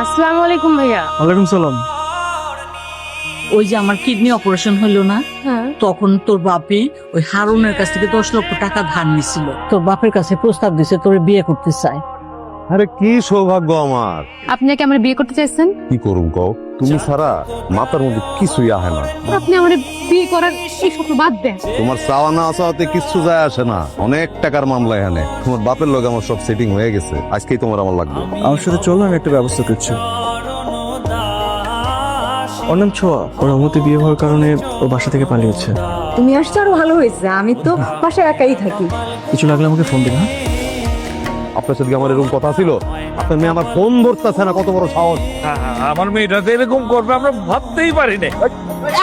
আসসালামু আলাইকুম ভাইয়া। ওয়ালাইকুম সালাম। ওই যে আমার কিডনি অপারেশন হইলো না, হ্যাঁ, তখন তোর বাপে ওই হারুনের কাছ থেকে 10 লক্ষ টাকা ধার নিছিল। তোর বাপের কাছে প্রস্তাব দিছে তোরে বিয়ে করতে চায়। আরে কি সৌভাগ্য আমার। আপনি কি আমার বিয়ে করতে চাইছেন? কি করুম কও, তুমি ছাড়া মাথার মধ্যে কিছুই আহে না। আপনি আমার বিয়ে করার এই স্বপ্ন বাদ দেন। তোমার চাওয়া না চাওয়াতে কিচ্ছু যায় আসে না। অনেক টাকার মামলা এখানে। তোমার বাপের লগে আমার সব সেটিং হয়ে গেছে, আজকেই তোমার আমার লাগবে। আমার সাথে চলো, আমি একটা ব্যবস্থা করছি। ওর নাম ছোঁয়া। ওর অমতে বিয়ে হওয়ার কারণে ও বাসা থেকে পালিয়েছে। তুমি আসছো আরো ভালো হয়েছে, আমি তো বাসায় একাই থাকি। কিছু লাগলে আমাকে ফোন দিন। আপনার সাথে কি আমার এরকম কথা ছিল? আপনার মেয়ে আমার ফোন ধরতেছে না, কত বড় সাহস। আমার মেয়েটা তো এরকম করবে আমরা ভাবতেই পারি না।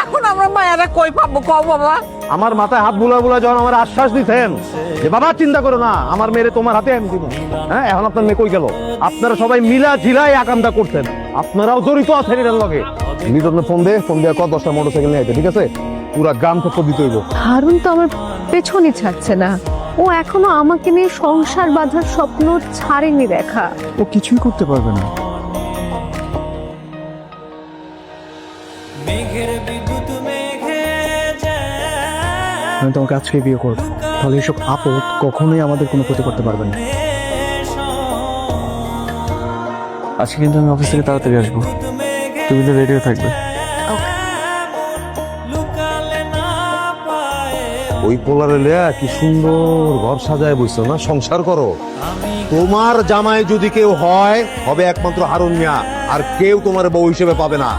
এখন আমরা মায়েরা কই পাবো কও বাবা? আমার মাথায় হাত বুলা বুলা যখন আমার আশ্বাস দিচ্ছেন যে বাবা চিন্তা করো না, আমার মেয়েরে তোমার হাতে আমি দিব, হ্যাঁ, এখন আপনার মেয়ে কই গেল? আপনারা সবাই মিলা ঝিলাই আকামটা করতেন, আপনারাও জড়িত আছেন এটার লগে। নিজের ফোন দিয়ে কত 10টা মোটরসাইকেল নিয়ে আইতে, ঠিক আছে? পুরা গ্রাম থেকে দিতে হইব। হারুন তো আমার পেছনে ছাড়ছে না, ও এখনো আমাকে নিয়ে সংসার বাঁধার স্বপ্ন ছাড়েনি দেখা। ও কিছুই করতে পারবে না। আমি তোমাকে আজকে বিয়ে করবো, তাহলে এইসব আপদ কখনোই আমাদের কোনো ক্ষতি করতে পারবে না। আজকে কিন্তু আমি অফিস থেকে তাড়াতাড়ি আসবো, তুমি তো রেডিও থাকবে। ওই পোলারে লেয়া কি সুন্দর ঘর সাজায় বসছো না, সংসার করো। তোমার জামাই যদি কেউ হয়, হবে একমাত্র হারুন মিয়া, আর কেউ তোমার বউ হিসেবে পাবে না।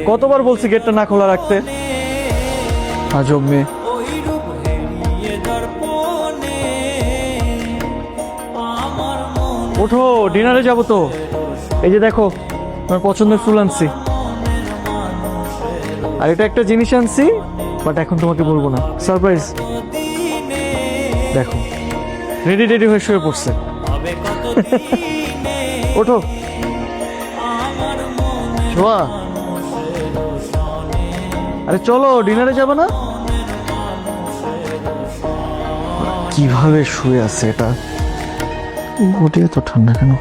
কতবার বলছি গেটটা না খোলা রাখতে। আজব মেয়ে। ওঠো, ডিনারে যাবো তো। এই যে দেখো, আমার পছন্দের ফুল আনছি, আর এটা একটা জিনিস আনছি, বাট এখন তোমাকে বলবো না, সারপ্রাইজ। দেখো, রেডি হয়ে শুয়ে পড়ছে। ওঠো ছোঁয়া, আরে চলো, ডিনারে যাবে না? কিভাবে শুয়ে আছে এটা, বডি এত ঠান্ডা কেন?